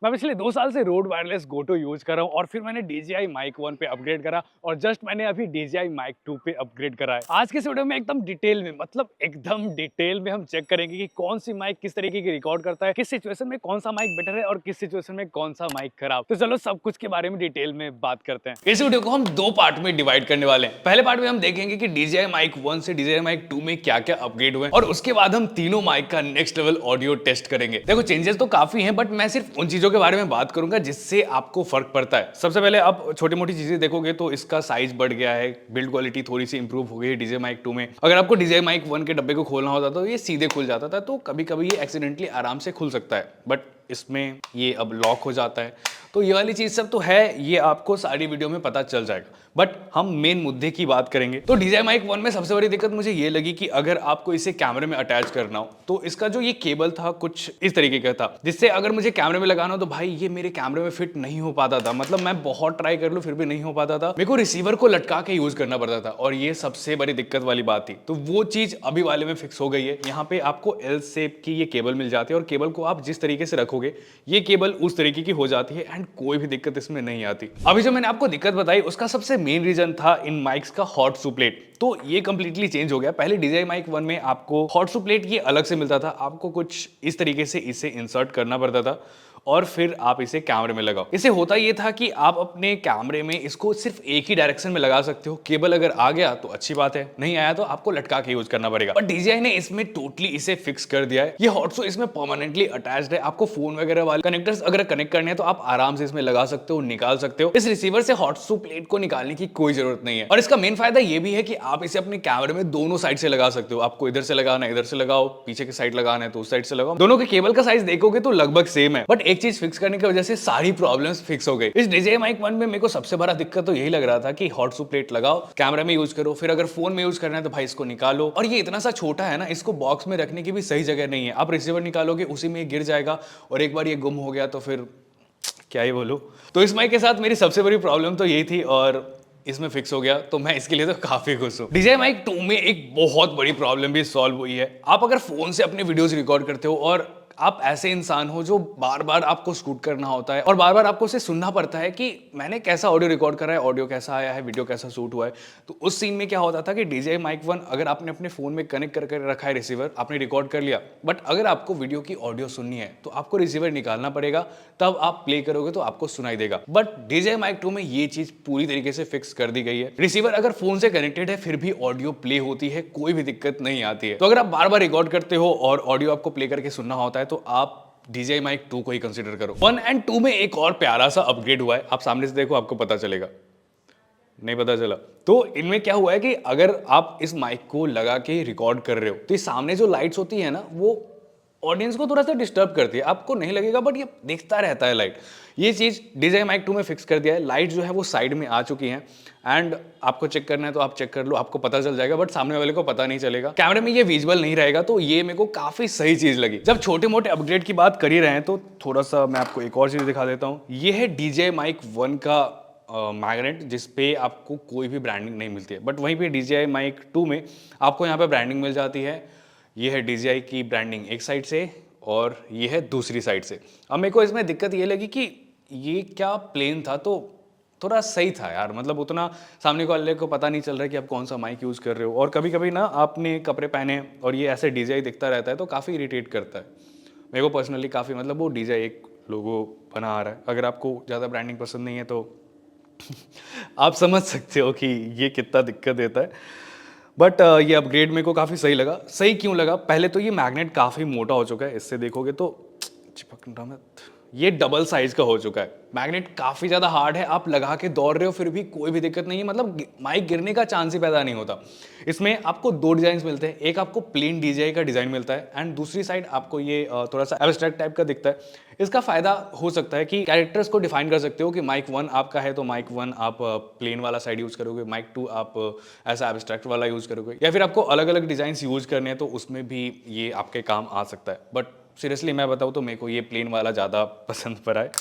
मैं पिछले 2 साल से रोड वायरलेस गोटो यूज़ कर रहा हूँ और फिर मैंने DJI माइक 1 पे अपग्रेड करा और जस्ट मैंने अभी DJI माइक 2 पे अपग्रेड करा है। आज के इस वीडियो में एकदम डिटेल में मतलब एकदम डिटेल में हम चेक करेंगे कि कौन सी माइक किस तरीके की रिकॉर्ड करता है, किस सिचुएशन में कौन सा माइक बेटर है और किस सिचुएशन में कौन सा माइक खराब। तो चलो सब कुछ के बारे में डिटेल में बात करते हैं। इस वीडियो को हम 2 पार्ट में डिवाइड करने वाले हैं। पहले पार्ट में हम देखेंगे कि DJI माइक 1 से DJI माइक 2 में क्या-क्या अपग्रेड हुए और उसके बाद हम तीनों माइक का नेक्स्ट लेवल ऑडियो टेस्ट करेंगे। देखो चेंजेस तो काफी हैं बट मैं सिर्फ उन चीजों के बारे में बात करूंगा जिससे आपको फर्क पड़ता है। सबसे पहले आप छोटी मोटी चीजें देखोगे तो इसका साइज बढ़ गया है, बिल्ड क्वालिटी थोड़ी सी इंप्रूव हो गई है DJI माइक 2 में। अगर आपको DJI माइक 1 के डब्बे को खोलना होता तो ये सीधे खुल जाता था, तो कभी कभी ये एक्सीडेंटली आराम से खुल सकता है, बट इसमें ये अब लॉक हो जाता है। तो ये वाली चीज सब तो है, ये आपको सारी वीडियो में पता चल जाएगा, बट हम मेन मुद्दे की बात करेंगे। तो DJI माइक 1 में सबसे बड़ी दिक्कत मुझे ये लगी कि अगर आपको इसे कैमरे में अटैच करना हो तो इसका जो ये केबल था कुछ इस तरीके का था, जिससे अगर मुझे कैमरे में लगाना हो तो भाई ये मेरे कैमरे में फिट नहीं हो पाता था। मतलब मैं बहुत ट्राई कर लूं फिर भी नहीं हो पाता था, मेरे को रिसीवर को लटका के यूज करना पड़ता था और ये सबसे बड़ी दिक्कत वाली बात थी। तो वो चीज अभी वाले में फिक्स हो गई है। यहाँ पे आपको एल शेप की ये केबल मिल जाती है और केबल को आप जिस तरीके से रखोगे ये केबल उस तरीके की हो जाती है एंड कोई भी दिक्कत इसमें नहीं आती। अभी जो मैंने आपको दिक्कत बताई उसका सबसे मेन रीजन था इन माइक्स का हॉट सुप्लेट। तो ये कंप्लीटली चेंज हो गया। पहले DJI माइक 1 में आपको हॉट सुप्लेट ये अलग से मिलता था, आपको कुछ इस तरीके से इसे इंसर्ट करना पड़ता था और फिर आप इसे कैमरे में लगाओ। इसे होता ये था कि आप अपने कैमरे में इसको सिर्फ एक ही डायरेक्शन में लगा सकते हो। केबल अगर आ गया तो अच्छी बात है, नहीं आया तो आपको लटका के यूज करना पड़ेगा। बट DJI ने इसमें टोटली इसे फिक्स कर दिया है। ये हॉट सो इसमें परमानेंटली अटैच्ड है। आपको फोन वगैरह वाले कनेक्टर्स अगर कनेक्ट करने हैं तो आप आराम से इसमें लगा सकते हो, निकाल सकते हो। इस रिसीवर से हॉट सो प्लेट को निकालने की कोई जरूरत नहीं है। और इसका मेन फायदा ये भी है कि आप इसे अपने कैमरे में दोनों साइड से लगा सकते हो। आपको इधर से लगाना है इधर से लगाओ, पीछे की साइड लगाना है तो उस साइड से लगाओ। दोनों के केबल का साइज देखोगे तो लगभग सेम है, बट एक चीज फिक्स करने की वजह से सारी प्रॉब्लम्स फिक्स हो गई। इस DJI माइक 1 में मेरे को सबसे बड़ा दिक्कत तो यही लग रहा था कि हॉट सो प्लेट लगाओ, कैमरा में यूज करो, फिर अगर फोन में यूज करना है तो भाई इसको निकालो। और ये इतना सा छोटा है ना, इसको बॉक्स में रखने की भी सही जगह नहीं है। आप रिसीवर निकालोगे उसी में गिर जाएगा और एक बार ये गुम हो गया तो फिर क्या ही बोलूं। तो इस माइक के साथ मेरी सबसे बड़ी प्रॉब्लम तो यही थी और इसमें फिक्स हो गया, तो मैं इसके लिए तो काफी खुश हूं। DJI माइक 2 में एक बहुत बड़ी प्रॉब्लम भी सॉल्व हुई है। आप अगर फोन से अपने वीडियोस रिकॉर्ड करते हो और आप ऐसे इंसान हो जो बार बार आपको शूट करना होता है और बार बार आपको उसे सुनना पड़ता है कि मैंने कैसा ऑडियो रिकॉर्ड करा है, ऑडियो कैसा आया है, वीडियो कैसा शूट हुआ है। तो उस सीन में क्या होता था कि DJI माइक 1 अगर आपने अपने फोन में कनेक्ट करके रखा है रिसीवर, आपने रिकॉर्ड कर लिया, बट अगर आपको वीडियो की ऑडियो सुननी है तो आपको रिसीवर निकालना पड़ेगा, तब आप प्ले करोगे तो आपको सुनाई देगा। बट DJI माइक 2 में ये चीज पूरी तरीके से फिक्स कर दी गई है। रिसीवर अगर फोन से कनेक्टेड है फिर भी ऑडियो प्ले होती है, कोई भी दिक्कत नहीं आती है। तो अगर आप बार बार रिकॉर्ड करते हो और ऑडियो आपको प्ले करके सुनना होता है तो आप DJI माइक 2 को ही कंसीडर करो। 1 एंड 2 में एक और प्यारा सा अपग्रेड हुआ है, आप सामने से देखो आपको पता चलेगा। नहीं पता चला तो इनमें क्या हुआ है कि अगर आप इस माइक को लगा के रिकॉर्ड कर रहे हो तो ये सामने जो लाइट्स होती है ना वो ऑडियंस को थोड़ा सा डिस्टर्ब करती है। आपको नहीं लगेगा बट ये दिखता रहता है लाइट। ये चीज DJI माइक 2 में फिक्स कर दिया है। लाइट जो है वो साइड में आ चुकी हैं एंड आपको चेक करना है तो आप चेक कर लो, आपको पता चल जाएगा, बट सामने वाले को पता नहीं चलेगा। कैमरे में ये विजुअल नहीं रहेगा, तो ये मेरे को काफी सही चीज लगी। जब छोटे मोटे अपग्रेड की बात कर ही रहे हैं तो थोड़ा सा मैं आपको एक और चीज दिखा देता हूँ। ये है DJI माइक 1 का मैग्नेट, जिसपे आपको कोई भी ब्रांडिंग नहीं मिलती है, बट वहीं पे DJI माइक 2 में आपको यहाँ पे ब्रांडिंग मिल जाती है। ये है DJI की ब्रांडिंग एक साइड से और ये है दूसरी साइड से। अब मेरे को इसमें दिक्कत ये लगी कि ये क्या प्लेन था तो थोड़ा सही था यार, मतलब उतना सामने वाले को पता नहीं चल रहा है कि आप कौन सा माइक यूज कर रहे हो। और कभी कभी ना आपने कपड़े पहने और ये ऐसे DJI दिखता रहता है तो काफ़ी इरिटेट करता है मेरे को पर्सनली काफ़ी। मतलब वो DJI एक लोगो बना आ रहा है। अगर आपको ज़्यादा ब्रांडिंग पसंद नहीं है तो आप समझ सकते हो कि ये कितना दिक्कत देता है। बट ये अपग्रेड मेरे को काफ़ी सही लगा। सही क्यों लगा? पहले तो ये मैग्नेट काफ़ी मोटा हो चुका है, इससे देखोगे तो चिपक मत, ये डबल साइज का हो चुका है। मैग्नेट काफी ज्यादा हार्ड है, आप लगा के दौड़ रहे हो फिर भी कोई भी दिक्कत नहीं है, मतलब माइक गिरने का चांस ही पैदा नहीं होता। इसमें आपको 2 डिजाइन मिलते हैं, एक आपको प्लेन DJI का डिजाइन मिलता है एंड दूसरी साइड आपको ये थोड़ा सा एब्स्ट्रैक्ट टाइप का दिखता है। इसका फायदा हो सकता है कि कैरेक्टर्स को डिफाइन कर सकते हो कि माइक 1 आपका है तो माइक 1 आप प्लेन वाला साइड यूज करोगे, माइक 2 आप ऐसा एब्स्ट्रैक्ट वाला यूज करोगे, या फिर आपको अलग अलग डिजाइन यूज करने हैं तो उसमें भी ये आपके काम आ सकता है। बट सीरियसली मैं बताऊँ तो मेरे को ये प्लेन वाला ज़्यादा पसंद पड़ा है।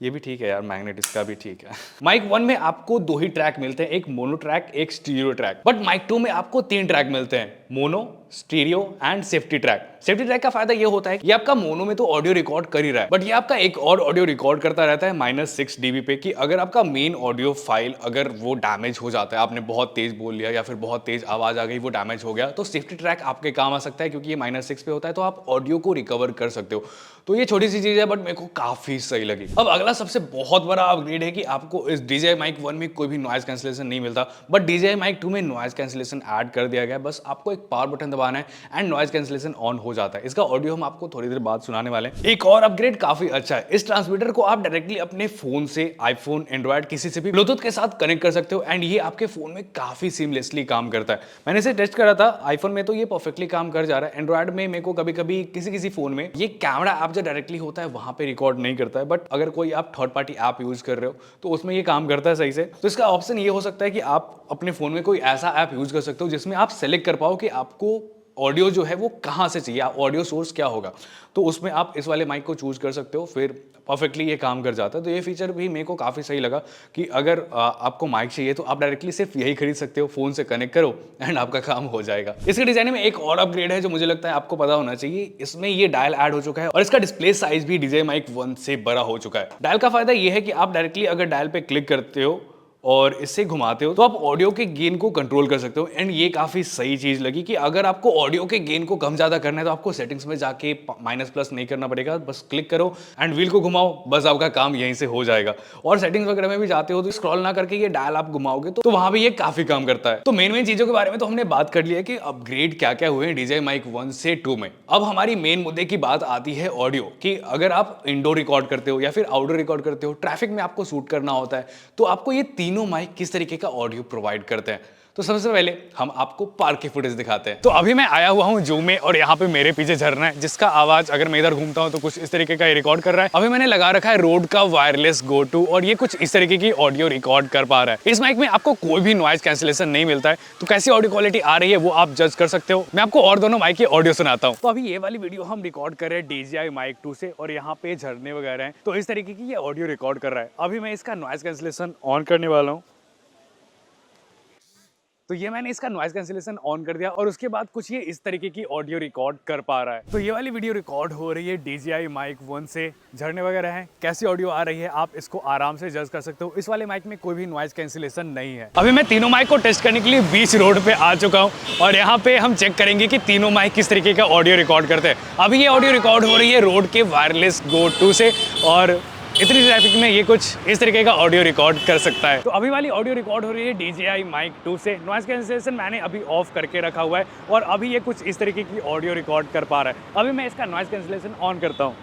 ये भी ठीक है यार, मैग्नेट इसका भी ठीक है। माइक 1 में आपको 2 ही ट्रैक मिलते हैं, एक मोनो ट्रैक एक स्टीरियो ट्रैक। बट माइक 2 में आपको 3 ट्रैक मिलते हैं, mono, stereo and safety track. Safety track का फायदा ये होता है कि आपका मोनो में तो ऑडियो रिकॉर्ड कर ही रहा है, बट ये आपका एक और ऑडियो रिकॉर्ड करता रहता है -6 dB पे, कि अगर आपका मेन ऑडियो फाइल अगर वो डैमेज हो जाता है, आपने बहुत तेज बोल लिया या फिर बहुत तेज आवाज आ गई, वो डैमेज हो गया, तो सेफ्टी ट्रैक आपके काम आ सकता है, क्योंकि ये -6 पे होता है, तो आप ऑडियो को रिकवर कर सकते हो। तो ये छोटी सी चीज है, बट मेरे को काफी सही लगी। अब अगला सबसे बहुत बड़ा अपग्रेड है कि आपको इस DJI Mic 1 में कोई भी नॉइज कैंसिलेशन नहीं मिलता, बट DJI Mic 2 में नॉइज कैंसिलेशन ऐड कर दिया गया है। बस आपको एक पावर बटन दबाना है एंड नॉइज कैंसिलेशन ऑन हो जाता है। इसका ऑडियो हम आपको थोड़ी देर बाद सुनाने वाले हैं। एक और अपग्रेड काफी अच्छा है, इस ट्रांसमीटर को आप डायरेक्टली अपने फोन से, आईफोन, एंड्रॉइड, किसी से भी ब्लूटूथ के साथ कनेक्ट कर सकते हो एंड ये आपके फोन में काफी सीमलेसली काम करता है। मैंने इसे टेस्ट करा था, आईफोन में तो ये परफेक्टली काम कर जा रहा है। एंड्रॉइड में मेरे को कभी कभी किसी फोन में ये कैमरा ऐप जो डायरेक्टली होता है वहां पे रिकॉर्ड नहीं करता है, बट अगर कोई आप थर्ड पार्टी ऐप यूज कर रहे हो तो उसमें ये काम करता है सही से। तो इसका ऑप्शन ये हो सकता है कि आप अपने फोन में कोई ऐसा ऐप यूज कर सकते हो जिसमें आप सेलेक्ट कर पाओ कि आपको ऑडियो जो है वो कहां से चाहिए, ऑडियो सोर्स क्या होगा, तो उसमें आप इस वाले माइक को चूज कर सकते हो, फिर परफेक्टली ये काम कर जाता है। तो ये फीचर भी मेरे को काफी सही लगा कि अगर आपको माइक चाहिए तो आप डायरेक्टली सिर्फ यही खरीद सकते हो, फोन से कनेक्ट करो एंड आपका काम हो जाएगा। इसके डिजाइन में एक और अपग्रेड है जो मुझे लगता है आपको पता होना चाहिए, इसमें ये डायल ऐड हो चुका है और इसका डिस्प्ले साइज भी DJI Mic 1 से बड़ा हो चुका है। डायल का फायदा ये है कि आप डायरेक्टली अगर डायल पे क्लिक करते हो और इससे घुमाते हो तो आप ऑडियो के गेन को कंट्रोल कर सकते हो एंड ये काफी सही चीज लगी कि अगर आपको ऑडियो के गेन को कम ज्यादा करना है तो आपको सेटिंग्स में जाके माइनस प्लस नहीं करना पड़ेगा, बस क्लिक करो एंड व्हील को घुमाओ, बस आपका काम यहीं से हो जाएगा। और सेटिंग्स वगैरह में भी जाते हो तो स्क्रॉल ना करके ये डायल आप घुमाओगे तो वहां भी ये काफी काम करता है। तो मेन चीजों के बारे में तो हमने बात कर लिया कि अपग्रेड क्या क्या हुए DJI Mic 1 से 2 में। अब हमारी मेन मुद्दे की बात आती है ऑडियो की। अगर आप इंडोर रिकॉर्ड करते हो या फिर आउटडोर रिकॉर्ड करते हो, ट्रैफिक में आपको शूट करना होता है, तो आपको ये तीनों माइक किस तरीके का ऑडियो प्रोवाइड करते हैं। तो सबसे पहले हम आपको पार्क की फुटेज दिखाते हैं। तो अभी मैं आया हुआ हूँ जू में और यहाँ पे मेरे पीछे झरना है जिसका आवाज अगर मैं इधर घूमता हूँ तो कुछ इस तरीके का रिकॉर्ड कर रहा है। अभी मैंने लगा रखा है रोड का वायरलेस गो टू और ये कुछ इस तरीके की ऑडियो रिकॉर्ड कर पा रहा है। इस माइक में आपको कोई भी नॉइज कैंसिलेशन नहीं मिलता है, तो कैसी ऑडियो क्वालिटी आ रही है वो आप जज कर सकते हो। मैं आपको और दोनों माइक की ऑडियो सुनाता हूँ। तो अभी ये वाली वीडियो हम रिकॉर्ड कर रहे हैं DJI Mic 2 से और यहाँ पे झरने वगैरह हैं, तो इस तरीके की ये ऑडियो रिकॉर्ड कर रहा है। अभी मैं इसका नॉइज कैंसिलेशन ऑन करने वाला हूँ। तो ये मैंने इसका नॉइज कैंसिलेशन ऑन कर दिया और उसके बाद कुछ ये इस तरीके की ऑडियो रिकॉर्ड कर पा रहा है। तो ये वाली वीडियो रिकॉर्ड हो रही है DJI Mic 1 से, झरने वगैरह हैं, कैसी ऑडियो आ रही है आप इसको आराम से जज कर सकते हो। इस वाले माइक में कोई भी नॉइज कैंसिलेशन नहीं है। अभी मैं तीनों माइक को टेस्ट करने के लिए बीच रोड पे आ चुका हूँ और यहाँ पे हम चेक करेंगे कि तीनों माइक किस तरीके का ऑडियो रिकॉर्ड करते हैं। अभी ये ऑडियो रिकॉर्ड हो रही है रोड के वायरलेस गो टू से और इतनी ट्रैफिक में ये कुछ इस तरीके का ऑडियो रिकॉर्ड कर सकता है। तो अभी वाली ऑडियो रिकॉर्ड हो रही है DJI Mic 2 से। नॉइज कैंसिलेशन मैंने अभी ऑफ करके रखा हुआ है और अभी ये कुछ इस तरीके की ऑडियो रिकॉर्ड कर पा रहा है। अभी मैं इसका नॉइज कैंसिलेशन ऑन करता हूँ।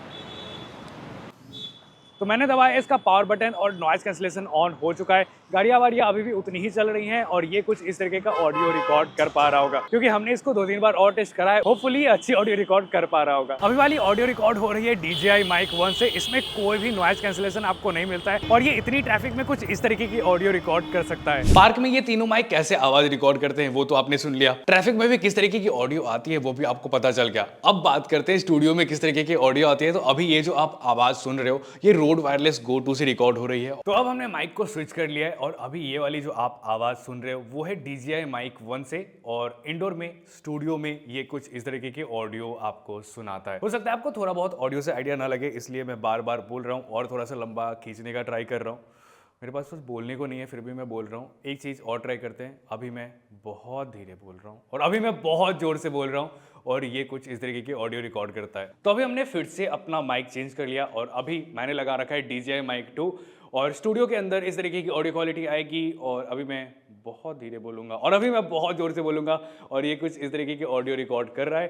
तो मैंने दबाया इसका पावर बटन और नॉइज कैंसिलेशन ऑन हो चुका है। गाड़ियां वाड़ियां अभी भी उतनी ही चल रही हैं और ये कुछ इस तरीके का ऑडियो रिकॉर्ड कर पा रहा होगा क्योंकि हमने इसको 2-3 बार और टेस्ट करा है। होपफुली अच्छी ऑडियो रिकॉर्ड कर पा रहा होगा। अभी वाली ऑडियो रिकॉर्ड हो रही है DJI Mic 1 से। इसमें कोई भी नॉइज कैंसिलेशन आपको नहीं मिलता है और ये इतनी ट्रैफिक में कुछ इस तरीके की ऑडियो रिकॉर्ड कर सकता है। पार्क में ये तीनों माइक कैसे आवाज रिकॉर्ड करते हैं वो तो आपने सुन लिया, ट्रैफिक में भी किस तरीके की ऑडियो आती है वो भी आपको पता चल गया। अब बात करते हैं स्टूडियो में किस तरीके की ऑडियो आती है। तो अभी ये जो आप आवाज सुन रहे हो ये रोड वायरलेस गो टू से रिकॉर्ड हो रही है। तो अब हमने माइक को स्विच कर लिया है और अभी ये वाली जो आप आवाज सुन रहे हो वो है DJI Mic 1 से और इंडोर में स्टूडियो में ये कुछ इस तरीके की ऑडियो आपको सुनाता है। हो सकता है आपको थोड़ा बहुत ऑडियो से आइडिया ना लगे इसलिए मैं बार बार बोल रहा हूँ और थोड़ा सा लंबा खींचने का ट्राई कर रहा हूँ। मेरे पास कुछ बोलने को नहीं है फिर भी मैं बोल रहा हूँ। एक चीज़ और ट्राई करते हैं। अभी मैं बहुत धीरे बोल रहा हूँ और अभी मैं बहुत जोर से बोल रहा हूँ और ये कुछ इस तरीके की ऑडियो रिकॉर्ड करता है। तो अभी हमने फिर से अपना माइक चेंज कर लिया और अभी मैंने लगा रखा है DJI Mic 2 और स्टूडियो के अंदर इस तरीके की ऑडियो क्वालिटी आएगी और अभी मैं बहुत धीरे बोलूँगा और अभी मैं बहुत जोर से बोलूँगा और ये कुछ इस तरीके की ऑडियो रिकॉर्ड कर रहा है।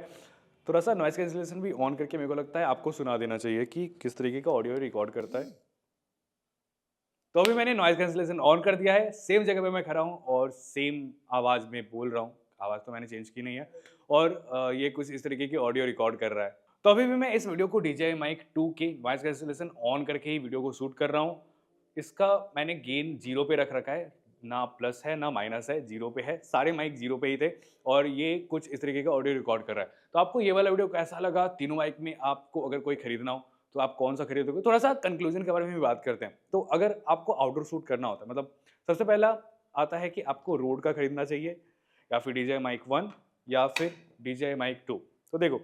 थोड़ा सा नॉइस कैंसिलेशन भी ऑन करके मेरे को लगता है आपको सुना देना चाहिए कि किस तरीके का ऑडियो रिकॉर्ड करता है। तो अभी मैंने नॉइज कैंसिलेशन ऑन कर दिया है, सेम जगह पे मैं खड़ा हूँ और सेम आवाज़ में बोल रहा हूँ। आवाज़ तो मैंने चेंज की नहीं है और ये कुछ इस तरीके की ऑडियो रिकॉर्ड कर रहा है। तो अभी भी मैं इस वीडियो को DJI Mic 2 के नॉइज कैंसिलेशन ऑन करके ही वीडियो को शूट कर रहा हूँ। इसका मैंने गेन 0 पे रख रखा है, ना प्लस है ना माइनस है, 0 पे है। सारे माइक 0 पे ही थे और ये कुछ इस तरीके का ऑडियो रिकॉर्ड कर रहा है। तो आपको ये वाला वीडियो कैसा लगा? तीनों माइक में आपको अगर कोई खरीदना हो तो आप कौन सा खरीदोगे? थोड़ा सा कंक्लूजन के बारे में भी बात करते हैं। तो अगर आपको आउटडोर शूट करना होता है, मतलब सबसे पहला आता है कि आपको रोड का खरीदना चाहिए या फिर DJI Mic 1 या फिर DJI Mic 2। तो देखो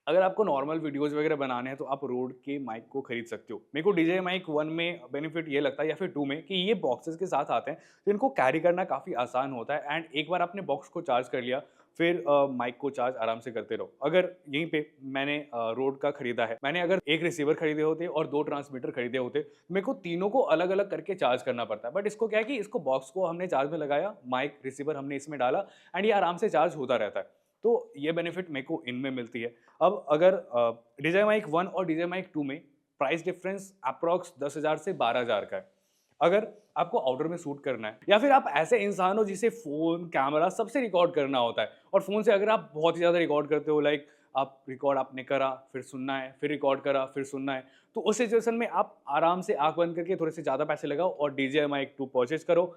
अगर आपको नॉर्मल वीडियोज़ वगैरह बनाने हैं तो आप रोड के माइक को खरीद सकते हो। मेरे को DJI माइक 1 में बेनिफिट ये लगता है या फिर 2 में कि ये बॉक्सेस के साथ आते हैं, तो इनको कैरी करना काफ़ी आसान होता है एंड एक बार आपने बॉक्स को चार्ज कर लिया, फिर माइक को चार्ज आराम से करते रहो। अगर यहीं पे मैंने रोड का खरीदा है, मैंने अगर 1 रिसीवर खरीदे होते और 2 ट्रांसमीटर खरीदे होते, तो मेरे को तीनों को अलग-अलग करके चार्ज करना पड़ता है। बट इसको क्या है कि इसको बॉक्स को हमने चार्ज में लगाया, माइक, रिसीवर हमने इसमें डाला एंड ये आराम से चार्ज होता रहता है। तो ये बेनिफिट मेरे को इनमें मिलती है। अब अगर DJI माइक 1 और DJI माइक 2 में प्राइस डिफरेंस अप्रॉक्स 10,000 से 12,000 का है। अगर आपको आउटडोर में शूट करना है या फिर आप ऐसे इंसान हो जिसे फ़ोन, कैमरा सबसे रिकॉर्ड करना होता है और फ़ोन से अगर आप बहुत ही ज़्यादा रिकॉर्ड करते हो लाइक आप रिकॉर्ड आपने करा, फिर सुनना है, फिर रिकॉर्ड करा, फिर सुनना है, तो उस सिचुएशन में आप आराम से आँख बंद करके थोड़े से ज़्यादा पैसे लगाओ और DJI माइक 2 परचेज़ करो।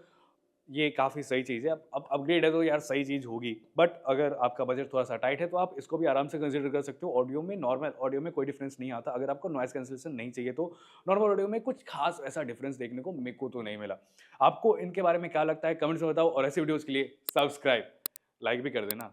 ये काफ़ी सही चीज़ है। अब अपग्रेड है तो यार सही चीज़ होगी। बट अगर आपका बजट थोड़ा-सा टाइट है तो आप इसको भी आराम से कंसीडर कर सकते हो। ऑडियो में नॉर्मल ऑडियो में कोई डिफरेंस नहीं आता। अगर आपको नॉइज़ कैंसलेशन नहीं चाहिए तो नॉर्मल ऑडियो में कुछ ख़ास ऐसा डिफरेंस देखने को मेरे को तो नहीं मिला। आपको इनके बारे में क्या लगता है कमेंट्स में बताओ और ऐसी वीडियोज़ के लिए सब्सक्राइब, लाइक भी कर देना।